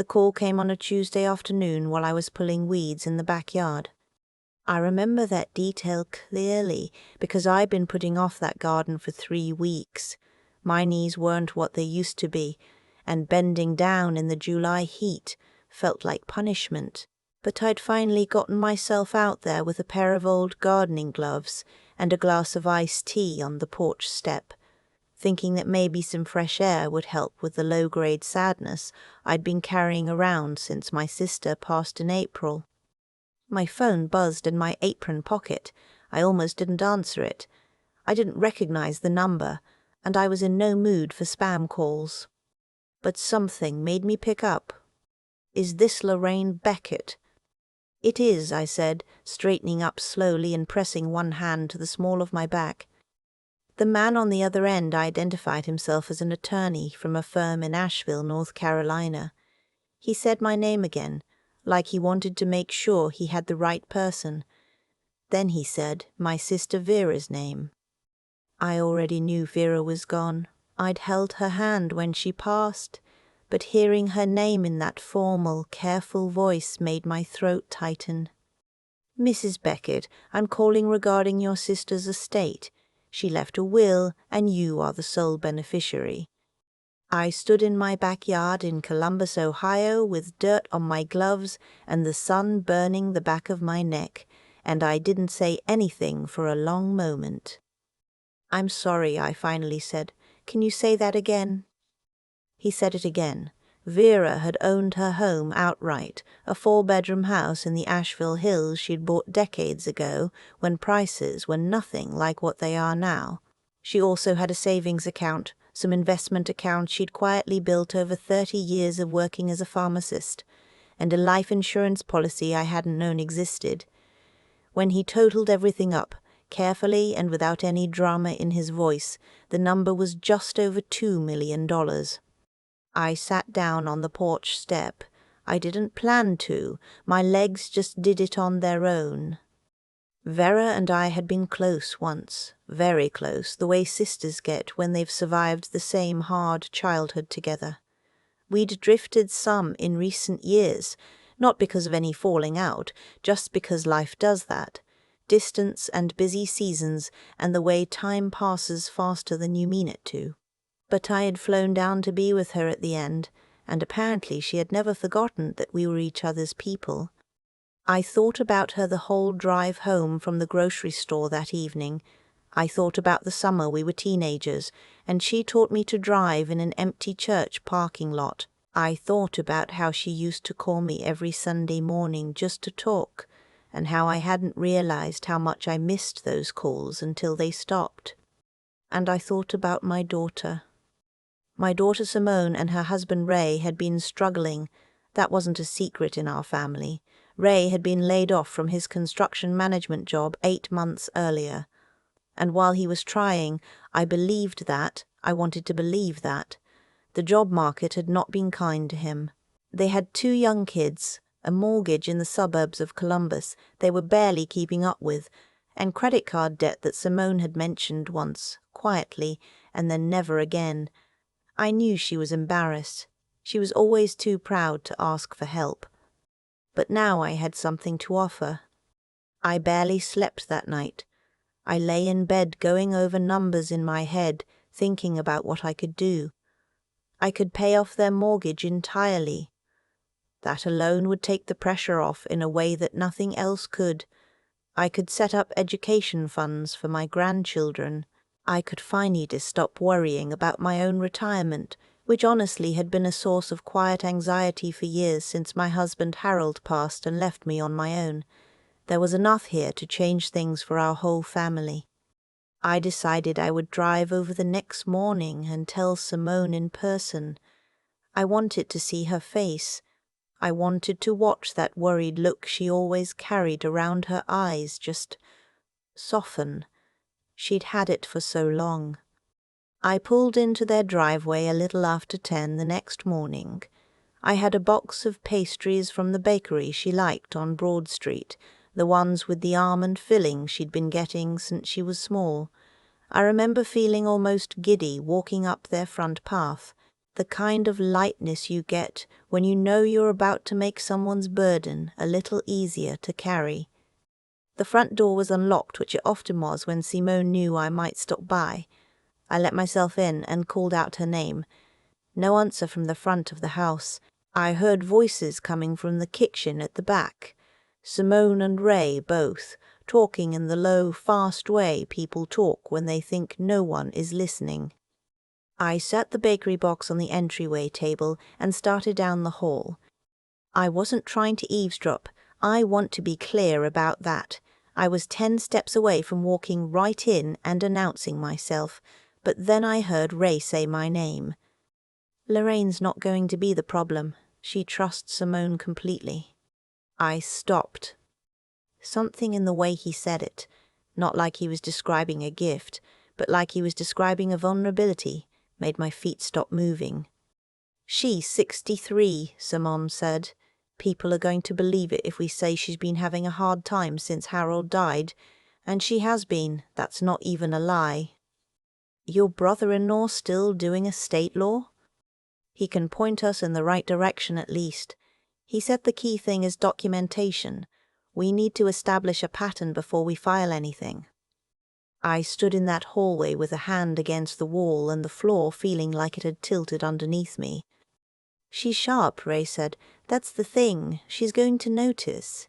The call came on a Tuesday afternoon while I was pulling weeds in the backyard. I remember that detail clearly because I'd been putting off that garden for 3 weeks. My knees weren't what they used to be, and bending down in the July heat felt like punishment. But I'd finally gotten myself out there with a pair of old gardening gloves and a glass of iced tea on the porch step, thinking that maybe some fresh air would help with the low-grade sadness I'd been carrying around since my sister passed in April. My phone buzzed in my apron pocket. I almost didn't answer it. I didn't recognize the number, and I was in no mood for spam calls. But something made me pick up. "Is this Lorraine Beckett?" "It is," I said, straightening up slowly and pressing one hand to the small of my back. The man on the other end identified himself as an attorney from a firm in Asheville, North Carolina. He said my name again, like he wanted to make sure he had the right person. Then he said my sister Vera's name. I already knew Vera was gone. I'd held her hand when she passed, but hearing her name in that formal, careful voice made my throat tighten. "Mrs. Beckett, I'm calling regarding your sister's estate. She left a will, and you are the sole beneficiary." I stood in my backyard in Columbus, Ohio, with dirt on my gloves and the sun burning the back of my neck, and I didn't say anything for a long moment. "I'm sorry," I finally said. "Can you say that again?" He said it again. Vera had owned her home outright, a 4-bedroom house in the Asheville Hills she'd bought decades ago when prices were nothing like what they are now. She also had a savings account, some investment accounts she'd quietly built over 30 years of working as a pharmacist, and a life insurance policy I hadn't known existed. When he totaled everything up, carefully and without any drama in his voice, the number was just over $2 million. I sat down on the porch step. I didn't plan to. My legs just did it on their own. Vera and I had been close once, very close, the way sisters get when they've survived the same hard childhood together. We'd drifted some in recent years, not because of any falling out, just because life does that. Distance and busy seasons and the way time passes faster than you mean it to. But I had flown down to be with her at the end, and apparently she had never forgotten that we were each other's people. I thought about her the whole drive home from the grocery store that evening. I thought about the summer we were teenagers, and she taught me to drive in an empty church parking lot. I thought about how she used to call me every Sunday morning just to talk, and how I hadn't realized how much I missed those calls until they stopped. And I thought about my daughter. My daughter Simone and her husband Ray had been struggling. That wasn't a secret in our family. Ray had been laid off from his construction management job 8 months earlier. And while he was trying, I believed that, I wanted to believe that, the job market had not been kind to him. They had 2 young kids, a mortgage in the suburbs of Columbus they were barely keeping up with, and credit card debt that Simone had mentioned once, quietly, and then never again. I knew she was embarrassed. She was always too proud to ask for help. But now I had something to offer. I barely slept that night. I lay in bed going over numbers in my head, thinking about what I could do. I could pay off their mortgage entirely. That alone would take the pressure off in a way that nothing else could. I could set up education funds for my grandchildren. I could finally stop worrying about my own retirement, which honestly had been a source of quiet anxiety for years since my husband Harold passed and left me on my own. There was enough here to change things for our whole family. I decided I would drive over the next morning and tell Simone in person. I wanted to see her face. I wanted to watch that worried look she always carried around her eyes just soften. She'd had it for so long. I pulled into their driveway a little after 10 the next morning. I had a box of pastries from the bakery she liked on Broad Street, the ones with the almond filling she'd been getting since she was small. I remember feeling almost giddy walking up their front path. The kind of lightness you get when you know you're about to make someone's burden a little easier to carry. The front door was unlocked, which it often was when Simone knew I might stop by. I let myself in and called out her name. No answer from the front of the house. I heard voices coming from the kitchen at the back. Simone and Ray both, talking in the low, fast way people talk when they think no one is listening. I set the bakery box on the entryway table and started down the hall. I wasn't trying to eavesdrop. I want to be clear about that. I was 10 steps away from walking right in and announcing myself, but then I heard Ray say my name. Lorraine's not going to be the problem. She trusts Simone completely. I stopped. Something in the way he said it, not like he was describing a gift, but like he was describing a vulnerability, made my feet stop moving. She's 63, Simone said. People are going to believe it if we say she's been having a hard time since Harold died, and she has been. That's not even a lie. Your brother-in-law still doing estate law? He can point us in the right direction at least. He said the key thing is documentation. We need to establish a pattern before we file anything. I stood in that hallway with a hand against the wall and the floor feeling like it had tilted underneath me. She's sharp, Ray said. That's the thing. She's going to notice.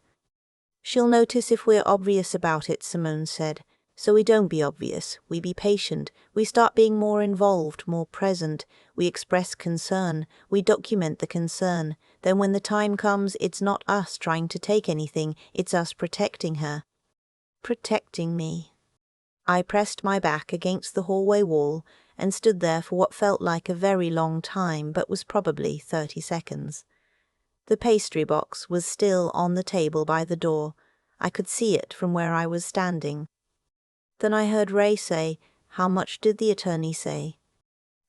She'll notice if we're obvious about it, Simone said. So we don't be obvious. We be patient. We start being more involved, more present. We express concern. We document the concern. Then when the time comes, it's not us trying to take anything. It's us protecting her. Protecting me. I pressed my back against the hallway wall and stood there for what felt like a very long time, but was probably 30 seconds. The pastry box was still on the table by the door. I could see it from where I was standing. Then I heard Ray say, "How much did the attorney say?"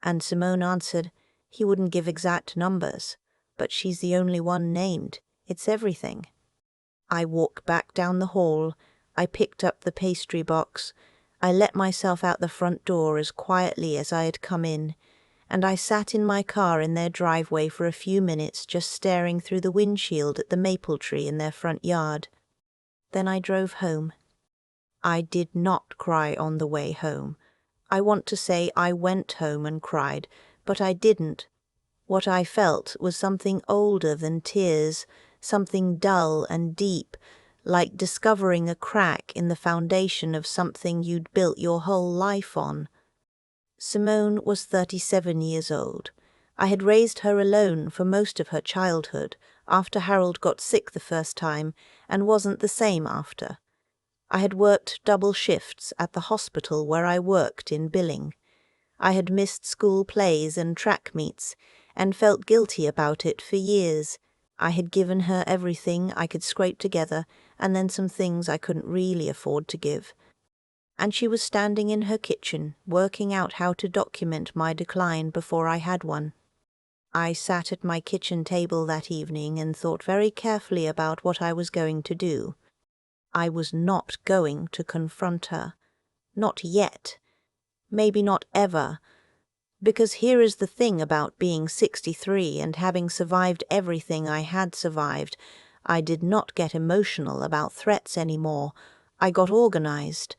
And Simone answered, "He wouldn't give exact numbers, but she's the only one named. It's everything." I walked back down the hall. I picked up the pastry box. I let myself out the front door as quietly as I had come in, and I sat in my car in their driveway for a few minutes just staring through the windshield at the maple tree in their front yard. Then I drove home. I did not cry on the way home. I want to say I went home and cried, but I didn't. What I felt was something older than tears, something dull and deep, like discovering a crack in the foundation of something you'd built your whole life on. Simone was 37 years old. I had raised her alone for most of her childhood, after Harold got sick the first time, and wasn't the same after. I had worked double shifts at the hospital where I worked in billing. I had missed school plays and track meets, and felt guilty about it for years. I had given her everything I could scrape together, and then some things I couldn't really afford to give. And she was standing in her kitchen, working out how to document my decline before I had one. I sat at my kitchen table that evening and thought very carefully about what I was going to do. I was not going to confront her. Not yet. Maybe not ever. Because here is the thing about being 63 and having survived everything I had survived. I did not get emotional about threats anymore. I got organized.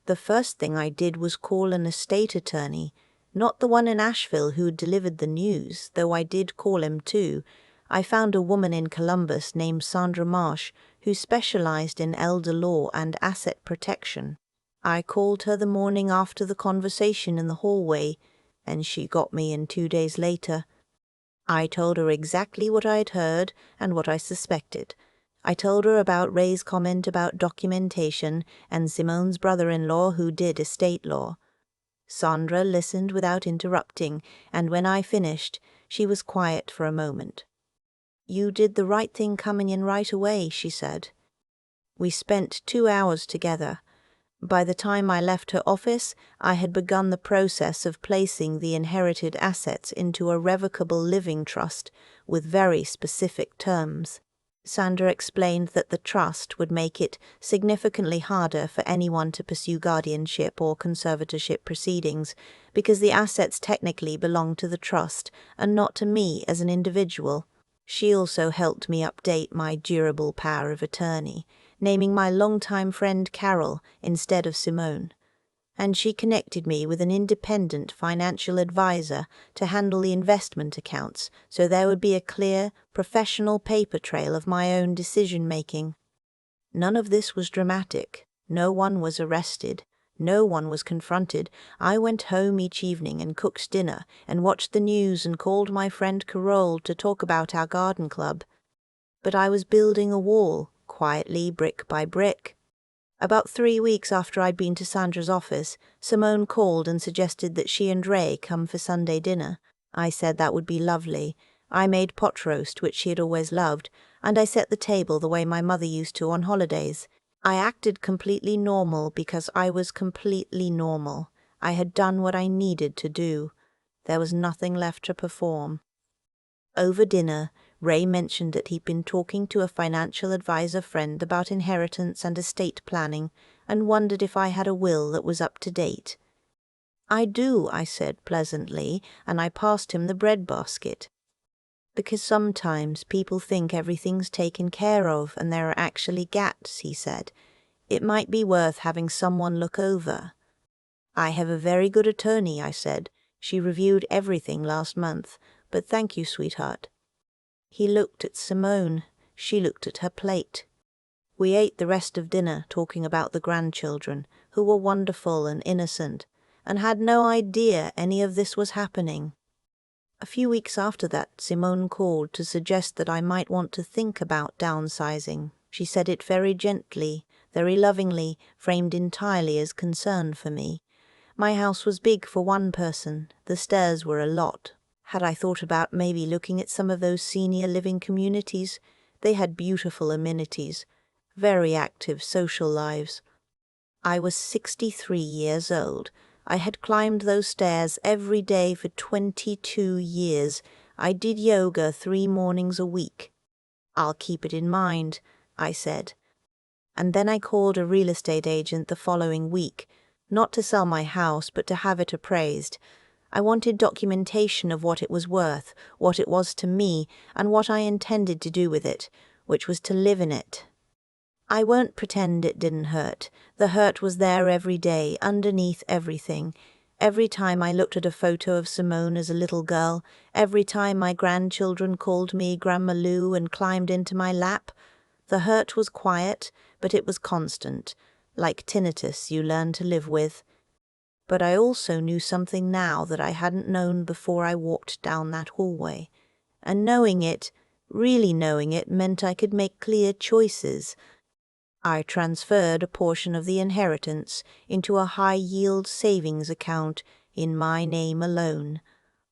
The first thing I did was call an estate attorney, not the one in Asheville who delivered the news, though I did call him too. I found a woman in Columbus named Sandra Marsh who specialized in elder law and asset protection. I called her the morning after the conversation in the hallway, and she got me in 2 days later. I told her exactly what I had heard and what I suspected. I told her about Ray's comment about documentation and Simone's brother-in-law who did estate law. Sandra listened without interrupting, and when I finished, she was quiet for a moment. "You did the right thing coming in right away," she said. We spent 2 hours together. By the time I left her office, I had begun the process of placing the inherited assets into a revocable living trust with very specific terms. Sandra explained that the trust would make it significantly harder for anyone to pursue guardianship or conservatorship proceedings because the assets technically belong to the trust and not to me as an individual. She also helped me update my durable power of attorney, naming my longtime friend Carol instead of Simone. And she connected me with an independent financial advisor to handle the investment accounts, so there would be a clear, professional paper trail of my own decision-making. None of this was dramatic. No one was arrested. No one was confronted. I went home each evening and cooked dinner and watched the news and called my friend Carol to talk about our garden club. But I was building a wall, quietly, brick by brick. About 3 weeks after I'd been to Sandra's office, Simone called and suggested that she and Ray come for Sunday dinner. I said that would be lovely. I made pot roast, which she had always loved, and I set the table the way my mother used to on holidays. I acted completely normal because I was completely normal. I had done what I needed to do. There was nothing left to perform. Over dinner, Ray mentioned that he'd been talking to a financial advisor friend about inheritance and estate planning and wondered if I had a will that was up to date. I do, I said pleasantly, and I passed him the bread basket. Because sometimes people think everything's taken care of and there are actually gaps, he said. It might be worth having someone look over. I have a very good attorney, I said. She reviewed everything last month, but thank you, sweetheart. He looked at Simone. She looked at her plate. We ate the rest of dinner talking about the grandchildren, who were wonderful and innocent, and had no idea any of this was happening. A few weeks after that, Simone called to suggest that I might want to think about downsizing. She said it very gently, very lovingly, framed entirely as concern for me. My house was big for one person. The stairs were a lot. Had I thought about maybe looking at some of those senior living communities? They had beautiful amenities, very active social lives. I was 63 years old. I had climbed those stairs every day for 22 years. I did yoga 3 mornings a week. I'll keep it in mind, I said. And then I called a real estate agent the following week, not to sell my house, but to have it appraised. I wanted documentation of what it was worth, what it was to me, and what I intended to do with it, which was to live in it. I won't pretend it didn't hurt. The hurt was there every day, underneath everything. Every time I looked at a photo of Simone as a little girl, every time my grandchildren called me Grandma Lou and climbed into my lap, the hurt was quiet, but it was constant, like tinnitus you learn to live with. But I also knew something now that I hadn't known before I walked down that hallway. And knowing it, really knowing it, meant I could make clear choices. I transferred a portion of the inheritance into a high-yield savings account in my name alone.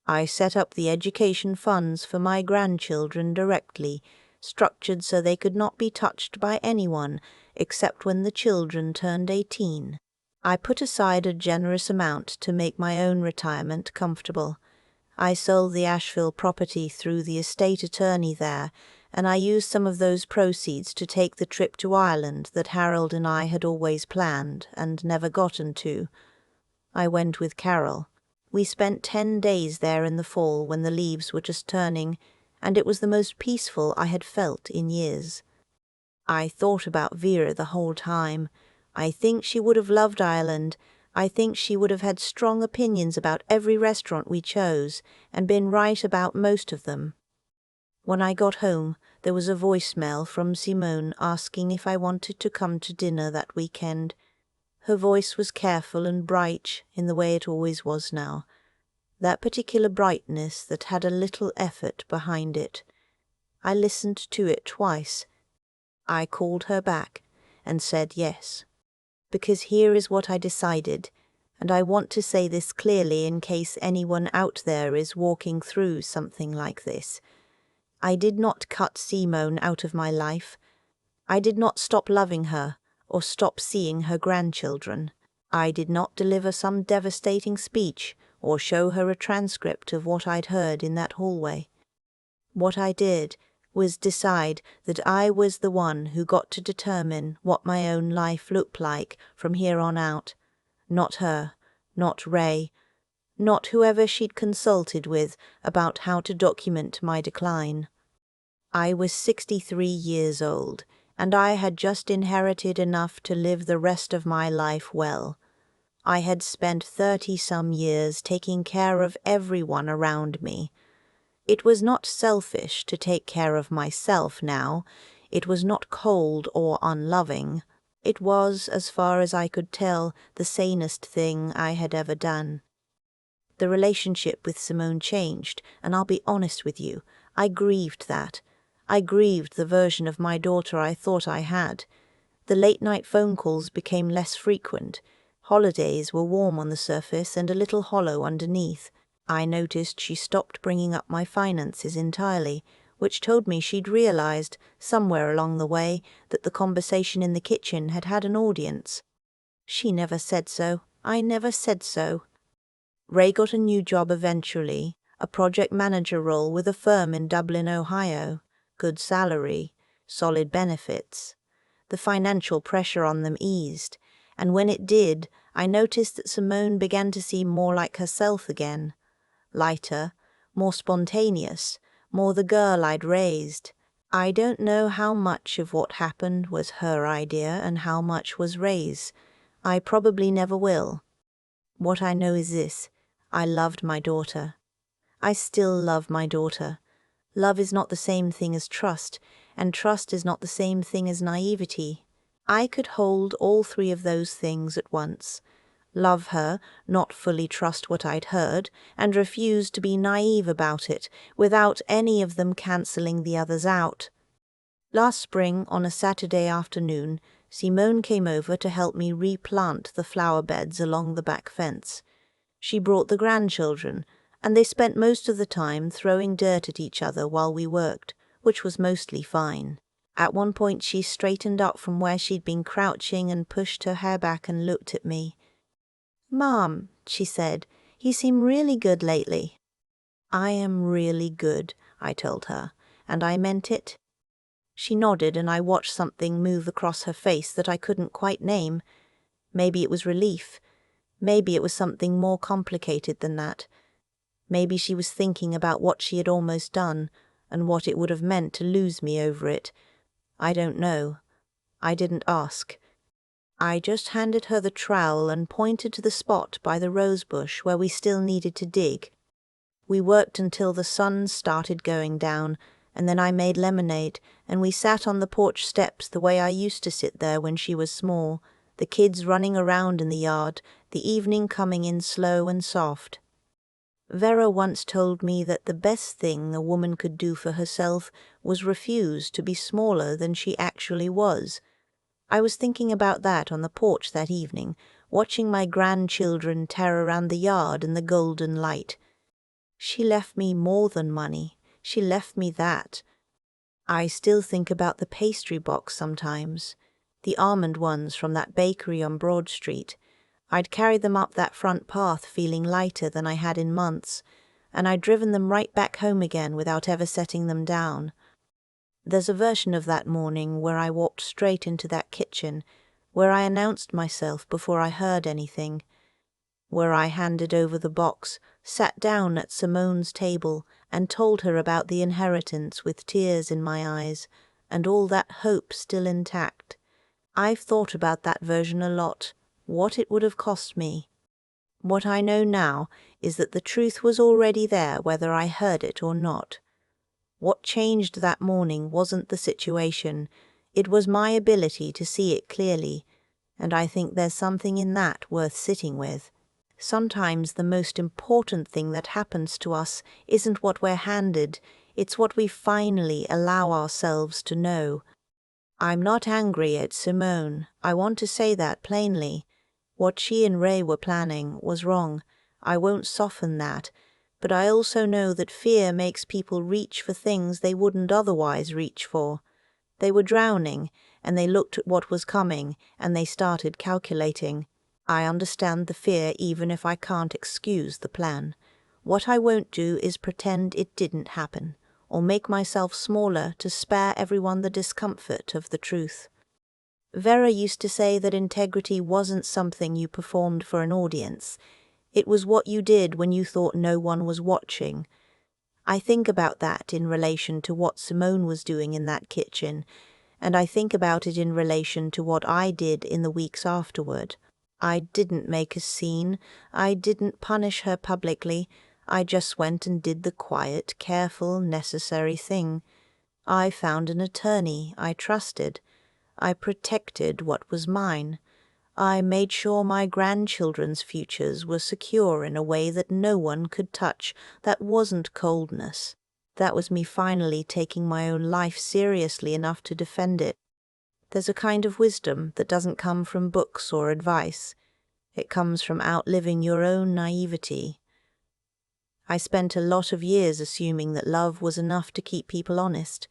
I set up the education funds for my grandchildren directly, structured so they could not be touched by anyone except when the children turned 18. I put aside a generous amount to make my own retirement comfortable. I sold the Asheville property through the estate attorney there, and I used some of those proceeds to take the trip to Ireland that Harold and I had always planned and never gotten to. I went with Carol. We spent 10 days there in the fall when the leaves were just turning, and it was the most peaceful I had felt in years. I thought about Vera the whole time. I think she would have loved Ireland. I think she would have had strong opinions about every restaurant we chose and been right about most of them. When I got home, there was a voicemail from Simone asking if I wanted to come to dinner that weekend. Her voice was careful and bright in the way it always was now. That particular brightness that had a little effort behind it. I listened to it twice. I called her back and said yes. Because here is what I decided, and I want to say this clearly in case anyone out there is walking through something like this. I did not cut Simone out of my life. I did not stop loving her or stop seeing her grandchildren. I did not deliver some devastating speech or show her a transcript of what I'd heard in that hallway. What I did was decide that I was the one who got to determine what my own life looked like from here on out. Not her, not Ray, not whoever she'd consulted with about how to document my decline. I was 63 years old, and I had just inherited enough to live the rest of my life well. I had spent 30-some years taking care of everyone around me. It was not selfish to take care of myself now. It was not cold or unloving. It was, as far as I could tell, the sanest thing I had ever done. The relationship with Simone changed, and I'll be honest with you, I grieved that. I grieved the version of my daughter I thought I had. The late-night phone calls became less frequent. Holidays were warm on the surface and a little hollow underneath. I noticed she stopped bringing up my finances entirely, which told me she'd realized, somewhere along the way, that the conversation in the kitchen had had an audience. She never said so. I never said so. Ray got a new job eventually, a project manager role with a firm in Dublin, Ohio. Good salary, solid benefits. The financial pressure on them eased, and when it did, I noticed that Simone began to seem more like herself again. Lighter, more spontaneous, more the girl I'd raised. I don't know how much of what happened was her idea and how much was Ray's. I probably never will. What I know is this: I loved my daughter. I still love my daughter. Love is not the same thing as trust, and trust is not the same thing as naivety. I could hold all three of those things at once. Love her, not fully trust what I'd heard, and refuse to be naive about it, without any of them cancelling the others out. Last spring, on a Saturday afternoon, Simone came over to help me replant the flower beds along the back fence. She brought the grandchildren, and they spent most of the time throwing dirt at each other while we worked, which was mostly fine. At one point she straightened up from where she'd been crouching and pushed her hair back and looked at me. "Mom," she said, "you seem really good lately." "I am really good," I told her, and I meant it. She nodded, and I watched something move across her face that I couldn't quite name. Maybe it was relief. Maybe it was something more complicated than that. Maybe she was thinking about what she had almost done, and what it would have meant to lose me over it. I don't know. I didn't ask. I just handed her the trowel and pointed to the spot by the rose bush where we still needed to dig. We worked until the sun started going down, and then I made lemonade, and we sat on the porch steps the way I used to sit there when she was small, the kids running around in the yard, the evening coming in slow and soft. Vera once told me that the best thing a woman could do for herself was refuse to be smaller than she actually was. I was thinking about that on the porch that evening, watching my grandchildren tear around the yard in the golden light. She left me more than money. She left me that. I still think about the pastry box sometimes, the almond ones from that bakery on Broad Street. I'd carried them up that front path feeling lighter than I had in months, and I'd driven them right back home again without ever setting them down. There's a version of that morning where I walked straight into that kitchen, where I announced myself before I heard anything, where I handed over the box, sat down at Simone's table, and told her about the inheritance with tears in my eyes, and all that hope still intact. I've thought about that version a lot, what it would have cost me. What I know now is that the truth was already there whether I heard it or not. What changed that morning wasn't the situation, it was my ability to see it clearly, and I think there's something in that worth sitting with. Sometimes the most important thing that happens to us isn't what we're handed, it's what we finally allow ourselves to know. I'm not angry at Simone, I want to say that plainly. What she and Ray were planning was wrong. I won't soften that, but I also know that fear makes people reach for things they wouldn't otherwise reach for. They were drowning, and they looked at what was coming, and they started calculating. I understand the fear even if I can't excuse the plan. What I won't do is pretend it didn't happen, or make myself smaller to spare everyone the discomfort of the truth. Vera used to say that integrity wasn't something you performed for an audience. It was what you did when you thought no one was watching. I think about that in relation to what Simone was doing in that kitchen, and I think about it in relation to what I did in the weeks afterward. I didn't make a scene. I didn't punish her publicly. I just went and did the quiet, careful, necessary thing. I found an attorney I trusted. I protected what was mine. I made sure my grandchildren's futures were secure in a way that no one could touch. That wasn't coldness. That was me finally taking my own life seriously enough to defend it. There's a kind of wisdom that doesn't come from books or advice. It comes from outliving your own naivety. I spent a lot of years assuming that love was enough to keep people honest,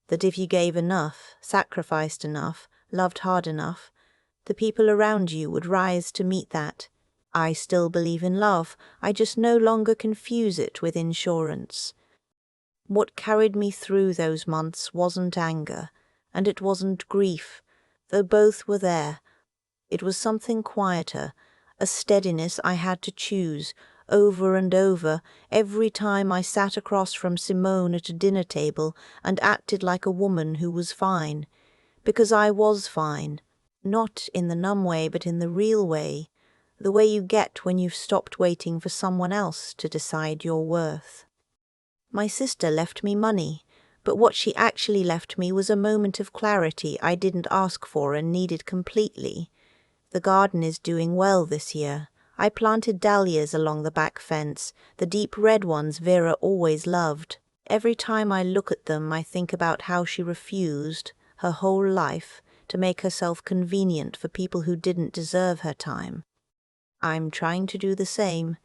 that if you gave enough, sacrificed enough, loved hard enough, the people around you would rise to meet that. I still believe in love, I just no longer confuse it with insurance. What carried me through those months wasn't anger, and it wasn't grief, though both were there. It was something quieter, a steadiness I had to choose, over and over, every time I sat across from Simone at a dinner table and acted like a woman who was fine. Because I was fine, not in the numb way but in the real way, the way you get when you've stopped waiting for someone else to decide your worth. My sister left me money, but what she actually left me was a moment of clarity I didn't ask for and needed completely. The garden is doing well this year. I planted dahlias along the back fence, the deep red ones Vera always loved. Every time I look at them, I think about how she refused, her whole life, to make herself convenient for people who didn't deserve her time. I'm trying to do the same,